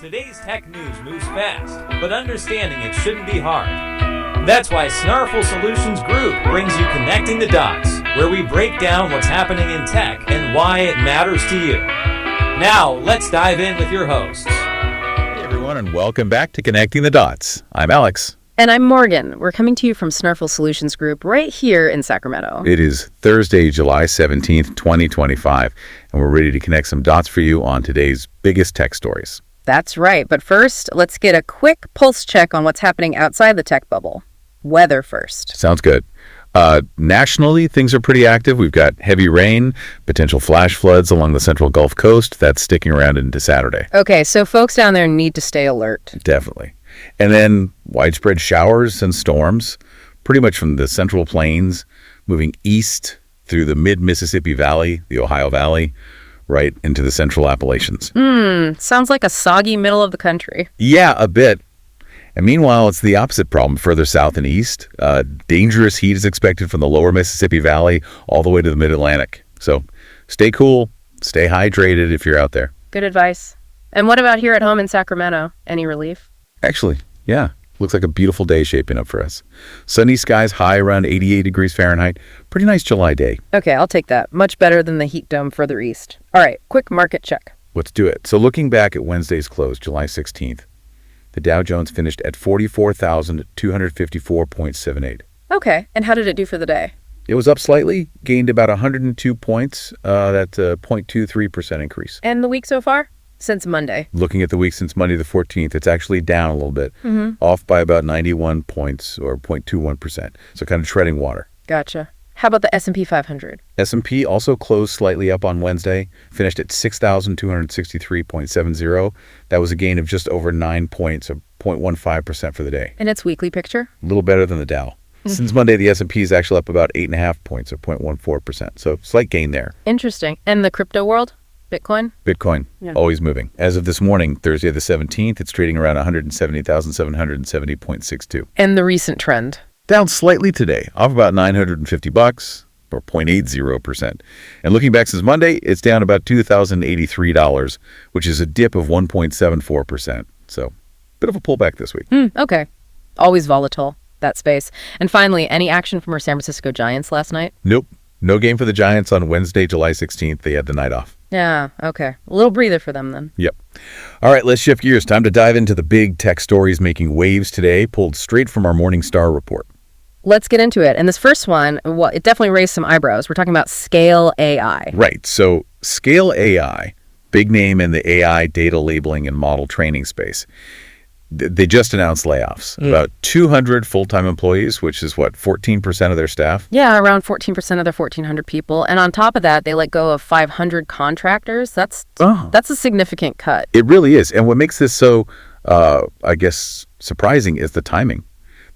Today's tech news moves fast, but understanding it shouldn't be hard. That's why Snarful Solutions Group brings you Connecting the Dots, where we break down what's happening in tech and why it matters to you. Now, let's dive in with your hosts. Hey everyone, and welcome back to Connecting the Dots. I'm Alex. And I'm Morgan. We're coming to you from Snarful Solutions Group right here in Sacramento. It is Thursday, July 17th, 2025, and we're ready to connect some dots for you on today's biggest tech stories. That's right. But first, let's get a quick pulse check on what's happening outside the tech bubble. Weather first. Sounds good. Nationally, things are pretty active. We've got heavy rain, potential flash floods along the central Gulf Coast. That's sticking around into Saturday. Okay, so folks down there need to stay alert. Definitely. And then widespread showers and storms, pretty much from the Central Plains, moving east through the mid-Mississippi Valley, the Ohio Valley, right into the Central Appalachians. Sounds like a soggy middle of the country. Yeah, a bit. And meanwhile, it's the opposite problem further south and east. Dangerous heat is expected from the lower Mississippi Valley all the way to the mid-Atlantic. So stay cool, stay hydrated if you're out there. Good advice. And what about here at home in Sacramento? Any relief? Actually, yeah. Looks like a beautiful day shaping up for us. Sunny skies, high around 88 degrees Fahrenheit. Pretty nice July day. Okay, I'll take that. Much better than the heat dome further east. All right, quick market check. Let's do it. So looking back at Wednesday's close, July 16th, the Dow Jones finished at 44,254.78. Okay, and how did it do for the day? It was up slightly, gained about 102 points. That's a 0.23% increase. And the week so far? Since Monday. Looking at the week since Monday the 14th, it's actually down a little bit, off by about 91 points or 0.21%. So kind of treading water. Gotcha. How about the S&P 500? S&P also closed slightly up on Wednesday, finished at 6,263.70. That was a gain of just over 9 points, or 0.15% for the day. And its weekly picture? A little better than the Dow. Since Monday, the S&P is actually up about 8.5 points, or 0.14%. So slight gain there. Interesting. And the crypto world? Bitcoin? Bitcoin, always moving. As of this morning, Thursday the 17th, it's trading around 170,770.62. And the recent trend? Down slightly today, off about $950, or 0.80%. And looking back since Monday, it's down about $2,083, which is a dip of 1.74%. So, bit of a pullback this week. Okay. Always volatile, that space. And finally, any action from our San Francisco Giants last night? Nope. No game for the Giants on Wednesday, July 16th. They had the night off. Yeah, okay. A little breather for them then. Yep. All right, let's shift gears. Time to dive into the big tech stories making waves today, pulled straight from our Morningstar report. Let's get into it. And this first one, well, it definitely raised some eyebrows. We're talking about Scale AI. Right. So Scale AI, big name in the AI data labeling and model training space. They just announced layoffs. About 200 full-time employees, which is what, 14% of their staff? Yeah, around 14% of their 1,400 people. And on top of that, they let go of 500 contractors. That's a significant cut. It really is. And what makes this so, I guess, surprising is the timing.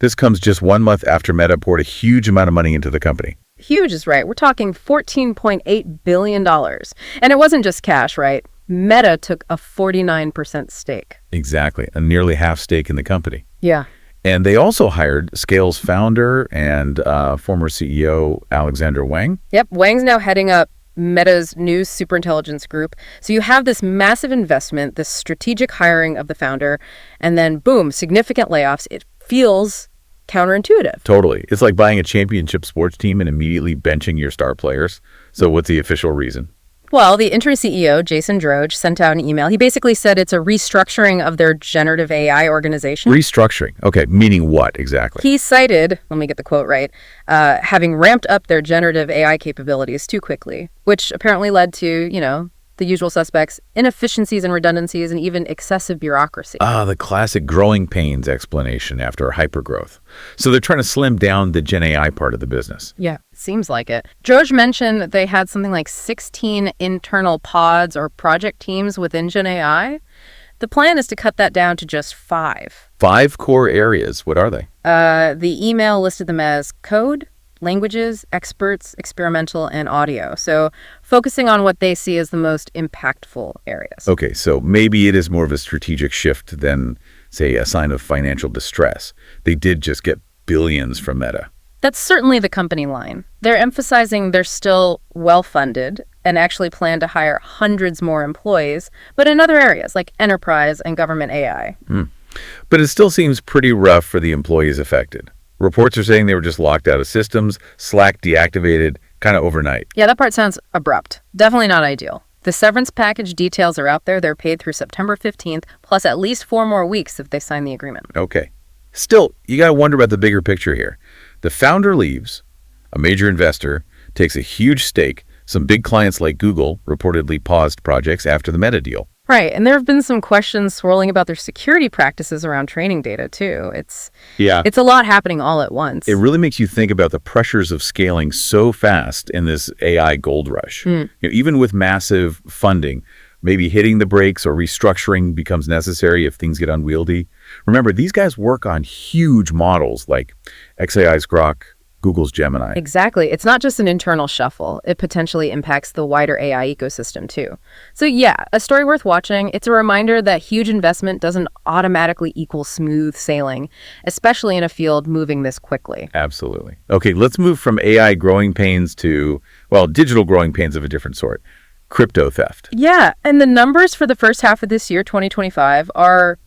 This comes just 1 month after Meta poured a huge amount of money into the company. Huge is right. We're talking $14.8 billion. And it wasn't just cash, right? Meta took a 49% stake. Exactly. A nearly half stake in the company. Yeah. And they also hired Scale's founder and former CEO, Alexander Wang. Yep. Wang's now heading up Meta's new superintelligence group. So you have this massive investment, this strategic hiring of the founder, and then boom, significant layoffs. It feels counterintuitive. Totally. It's like buying a championship sports team and immediately benching your star players. So what's the official reason? Well, the interim CEO, Jason Droge, sent out an email. He basically said it's a restructuring of their generative AI organization. Restructuring. Okay, meaning what exactly? He cited, let me get the quote right, having ramped up their generative AI capabilities too quickly, which apparently led to, the usual suspects, inefficiencies and redundancies, and even excessive bureaucracy. The classic growing pains explanation after hypergrowth. So they're trying to slim down the Gen AI part of the business. Yeah, seems like it. Droge mentioned that they had something like 16 internal pods or project teams within Gen AI. The plan is to cut that down to just 5. 5 core areas. What are they? The email listed them as code, languages, experts, experimental, and audio. So focusing on what they see as the most impactful areas. Okay, so maybe it is more of a strategic shift than, say, a sign of financial distress. They did just get billions from Meta. That's certainly the company line. They're emphasizing they're still well-funded and actually plan to hire hundreds more employees, but in other areas like enterprise and government AI. But it still seems pretty rough for the employees affected. Reports are saying they were just locked out of systems, Slack deactivated, kind of overnight. Yeah, that part sounds abrupt. Definitely not ideal. The severance package details are out there. They're paid through September 15th, plus at least 4 more weeks if they sign the agreement. Okay. Still, you got to wonder about the bigger picture here. The founder leaves, a major investor takes a huge stake. Some big clients like Google reportedly paused projects after the Meta deal. Right, and there have been some questions swirling about their security practices around training data, too. It's a lot happening all at once. It really makes you think about the pressures of scaling so fast in this AI gold rush. Even with massive funding, maybe hitting the brakes or restructuring becomes necessary if things get unwieldy. Remember, these guys work on huge models like xAI's Grok, Google's Gemini. Exactly. It's not just an internal shuffle. It potentially impacts the wider AI ecosystem, too. So yeah, a story worth watching. It's a reminder that huge investment doesn't automatically equal smooth sailing, especially in a field moving this quickly. Absolutely. Okay, let's move from AI growing pains to, digital growing pains of a different sort. Crypto theft. Yeah, and the numbers for the first half of this year, 2025, are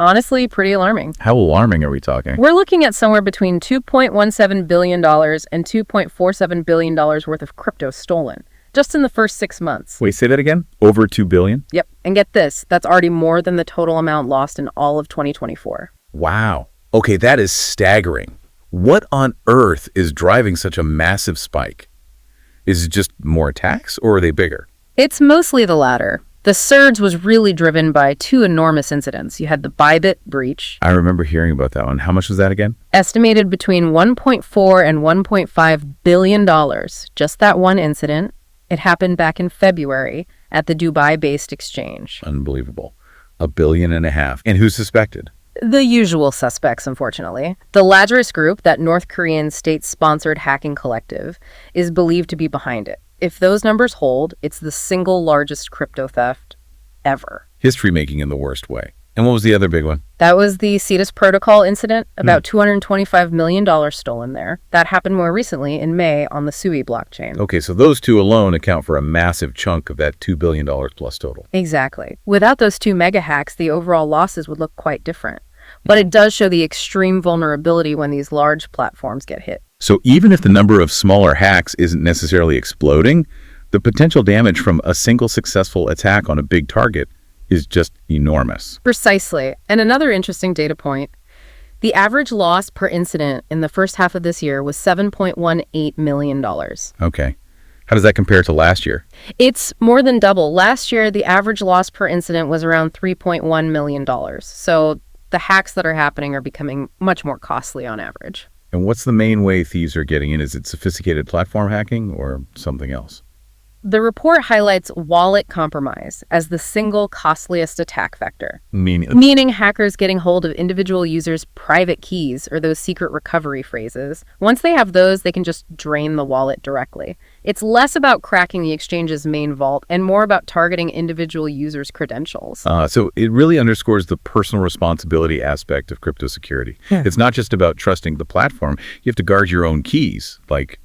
honestly pretty alarming. How alarming are we talking? We're looking at somewhere between $2.17 billion and $2.47 billion worth of crypto stolen, just in the first 6 months. Wait, say that again? Over $2 billion? Yep, and get this, that's already more than the total amount lost in all of 2024. Wow. Okay, that is staggering. What on earth is driving such a massive spike? Is it just more attacks, or are they bigger? It's mostly the latter. The surge was really driven by 2 enormous incidents. You had the Bybit breach. I remember hearing about that one. How much was that again? Estimated between $1.4 and $1.5 billion. Just that one incident. It happened back in February at the Dubai-based exchange. Unbelievable. $1.5 billion. And who's suspected? The usual suspects, unfortunately. The Lazarus Group, that North Korean state-sponsored hacking collective, is believed to be behind it. If those numbers hold, it's the single largest crypto theft ever. History making in the worst way. And what was the other big one? That was the Cetus Protocol incident, about $225 million stolen there. That happened more recently in May on the Sui blockchain. Okay, so those 2 alone account for a massive chunk of that $2 billion plus total. Exactly. Without those 2 mega hacks, the overall losses would look quite different. But it does show the extreme vulnerability when these large platforms get hit. So even if the number of smaller hacks isn't necessarily exploding, the potential damage from a single successful attack on a big target is just enormous. Precisely. And another interesting data point, the average loss per incident in the first half of this year was $7.18 million. Okay. How does that compare to last year? It's more than double. Last year, the average loss per incident was around $3.1 million. So the hacks that are happening are becoming much more costly on average. And what's the main way thieves are getting in? Is it sophisticated platform hacking or something else? The report highlights wallet compromise as the single costliest attack vector. Meaning hackers getting hold of individual users' private keys or those secret recovery phrases. Once they have those, they can just drain the wallet directly. It's less about cracking the exchange's main vault and more about targeting individual users' credentials. So it really underscores the personal responsibility aspect of crypto security. Yeah. It's not just about trusting the platform. You have to guard your own keys, like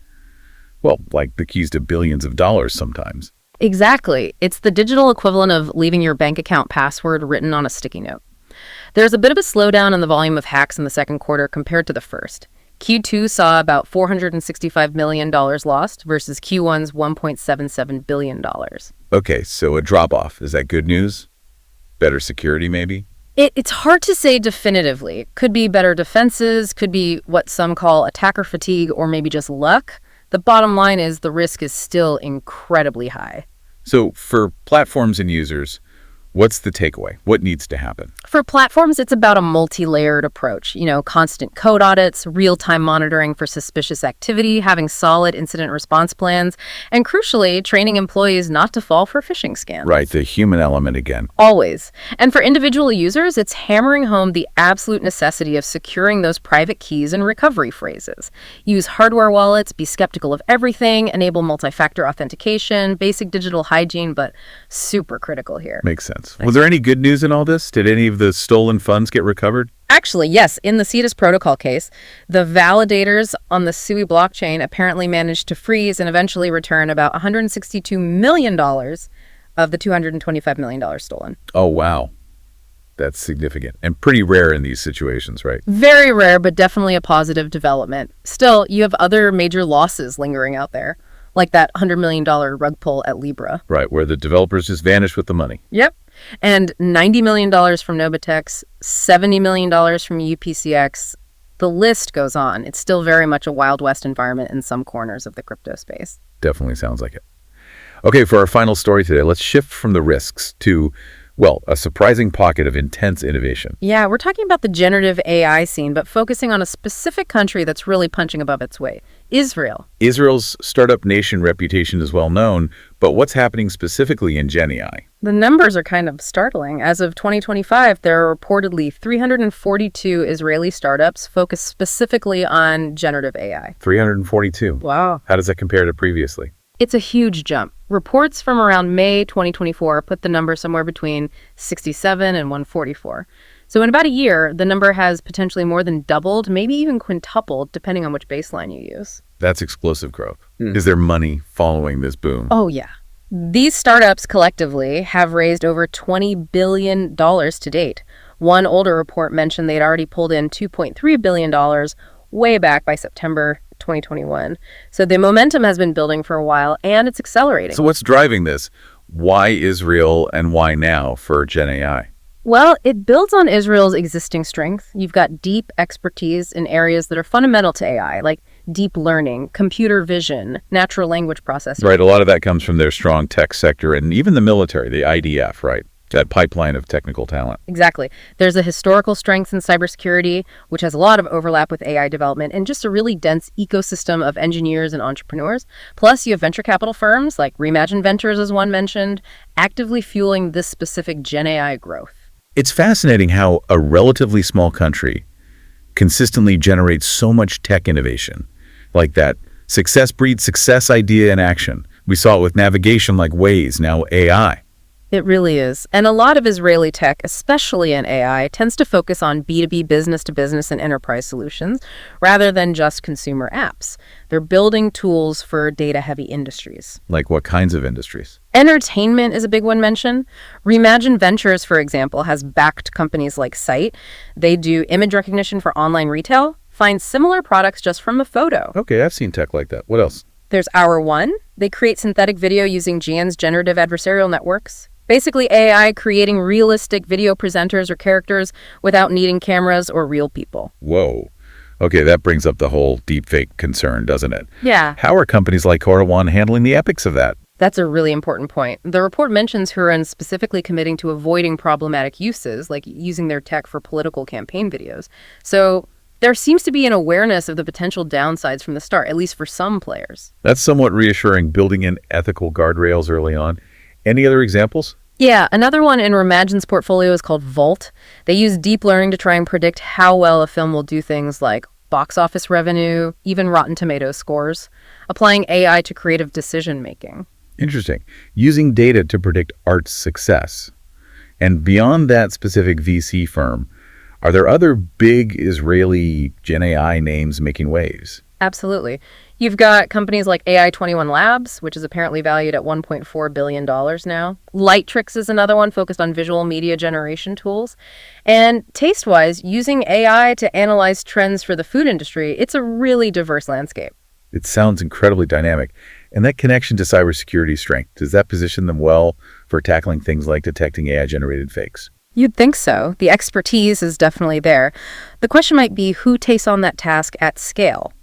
the keys to billions of dollars sometimes. Exactly. It's the digital equivalent of leaving your bank account password written on a sticky note. There's a bit of a slowdown in the volume of hacks in the second quarter compared to the first. Q2 saw about $465 million lost versus Q1's $1.77 billion. Okay, so a drop-off. Is that good news? Better security, maybe? It's hard to say definitively. Could be better defenses, could be what some call attacker fatigue, or maybe just luck. The bottom line is the risk is still incredibly high. So for platforms and users, what's the takeaway? What needs to happen? For platforms, it's about a multi-layered approach. Constant code audits, real-time monitoring for suspicious activity, having solid incident response plans, and crucially, training employees not to fall for phishing scams. Right, the human element again. Always. And for individual users, it's hammering home the absolute necessity of securing those private keys and recovery phrases. Use hardware wallets, be skeptical of everything, enable multi-factor authentication, basic digital hygiene, but super critical here. Makes sense. Was there any good news in all this? Did any of the stolen funds get recovered? Actually, yes, in the Cetus protocol case, the validators on the Sui blockchain apparently managed to freeze and eventually return about $162 million of the $225 million stolen. Oh, wow. That's significant and pretty rare in these situations, right? Very rare, but definitely a positive development. Still, you have other major losses lingering out there, like that $100 million rug pull at Libra. Right, where the developers just vanish with the money. Yep. And $90 million from Novitex, $70 million from UPCX. The list goes on. It's still very much a Wild West environment in some corners of the crypto space. Definitely sounds like it. Okay, for our final story today, let's shift from the risks to, well, a surprising pocket of intense innovation. Yeah, we're talking about the generative AI scene, but focusing on a specific country that's really punching above its weight, Israel. Israel's startup nation reputation is well known, but what's happening specifically in Gen AI? The numbers are kind of startling. As of 2025, there are reportedly 342 Israeli startups focused specifically on generative AI. 342. Wow. How does that compare to previously? It's a huge jump. Reports from around May 2024 put the number somewhere between 67 and 144. So in about a year, the number has potentially more than doubled, maybe even quintupled, depending on which baseline you use. That's explosive growth. Is there money following this boom? Oh, yeah. These startups collectively have raised over $20 billion to date. One older report mentioned they'd already pulled in $2.3 billion way back by September 2021. So the momentum has been building for a while, and it's accelerating. So what's driving this? Why Israel and why now for Gen AI? Well, it builds on Israel's existing strength. You've got deep expertise in areas that are fundamental to AI, like deep learning, computer vision, natural language processing. Right, a lot of that comes from their strong tech sector and even the military, the IDF, right? That pipeline of technical talent. Exactly. There's a historical strength in cybersecurity, which has a lot of overlap with AI development, and just a really dense ecosystem of engineers and entrepreneurs. Plus, you have venture capital firms, like Reimagine Ventures, as one mentioned, actively fueling this specific Gen AI growth. It's fascinating how a relatively small country consistently generates so much tech innovation. Like that success breeds success idea in action. We saw it with navigation like Waze, now AI. It really is. And a lot of Israeli tech, especially in AI, tends to focus on B2B business-to-business and enterprise solutions rather than just consumer apps. They're building tools for data-heavy industries. Like what kinds of industries? Entertainment is a big one mentioned. Reimagine Ventures, for example, has backed companies like Sight. They do image recognition for online retail. Find similar products just from a photo. Okay, I've seen tech like that. What else? There's Hour One. They create synthetic video using GN's generative adversarial networks. Basically, AI creating realistic video presenters or characters without needing cameras or real people. Whoa. Okay, that brings up the whole deepfake concern, doesn't it? Yeah. How are companies like Hour One handling the epics of that? That's a really important point. The report mentions Huron specifically committing to avoiding problematic uses, like using their tech for political campaign videos. So there seems to be an awareness of the potential downsides from the start, at least for some players. That's somewhat reassuring, building in ethical guardrails early on. Any other examples? Yeah, another one in Reimagine's portfolio is called Volt. They use deep learning to try and predict how well a film will do things like box office revenue, even Rotten Tomatoes scores, applying AI to creative decision-making. Interesting. Using data to predict art's success. And beyond that specific VC firm, are there other big Israeli Gen AI names making waves? Absolutely. You've got companies like AI21 Labs, which is apparently valued at $1.4 billion now. Lightrix is another one focused on visual media generation tools. And taste-wise, using AI to analyze trends for the food industry, it's a really diverse landscape. It sounds incredibly dynamic. And that connection to cybersecurity strength, does that position them well for tackling things like detecting AI-generated fakes? You'd think so. The expertise is definitely there. The question might be who takes on that task at scale.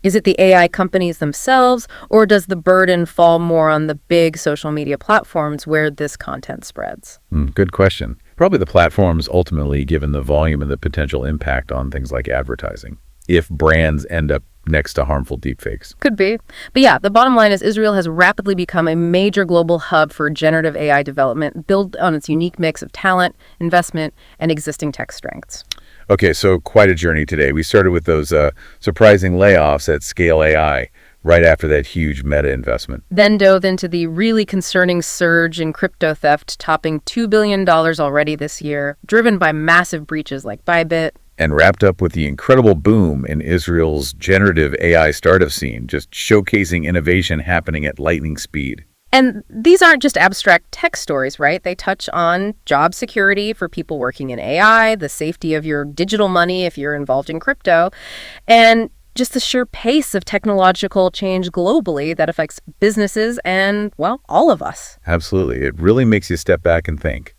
Is it the AI companies themselves, or does the burden fall more on the big social media platforms where this content spreads? Good question. Probably the platforms ultimately, given the volume and the potential impact on things like advertising, if brands end up next to harmful deepfakes. Could be. But yeah, the bottom line is Israel has rapidly become a major global hub for generative AI development, built on its unique mix of talent, investment, and existing tech strengths. Okay, so quite a journey today. We started with those surprising layoffs at Scale AI right after that huge Meta investment. Then dove into the really concerning surge in crypto theft, topping $2 billion already this year, driven by massive breaches like Bybit, And wrapped up with the incredible boom in Israel's generative AI startup scene, just showcasing innovation happening at lightning speed. And these aren't just abstract tech stories, right? They touch on job security for people working in AI, the safety of your digital money if you're involved in crypto, and just the sheer pace of technological change globally that affects businesses and, well, all of us. Absolutely. It really makes you step back and think.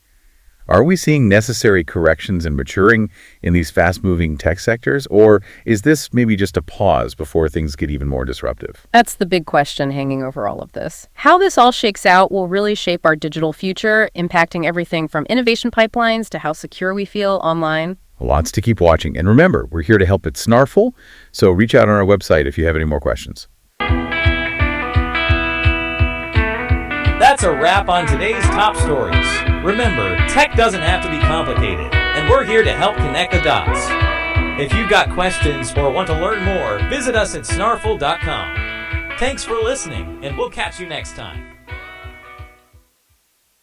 Are we seeing necessary corrections and maturing in these fast-moving tech sectors, or is this maybe just a pause before things get even more disruptive? That's the big question hanging over all of this. How this all shakes out will really shape our digital future, impacting everything from innovation pipelines to how secure we feel online. Lots to keep watching. And remember, we're here to help at Snarful, so reach out on our website if you have any more questions. That's a wrap on today's top stories. Remember, tech doesn't have to be complicated, and we're here to help connect the dots. If you've got questions or want to learn more, visit us at snarful.com. Thanks for listening, and we'll catch you next time.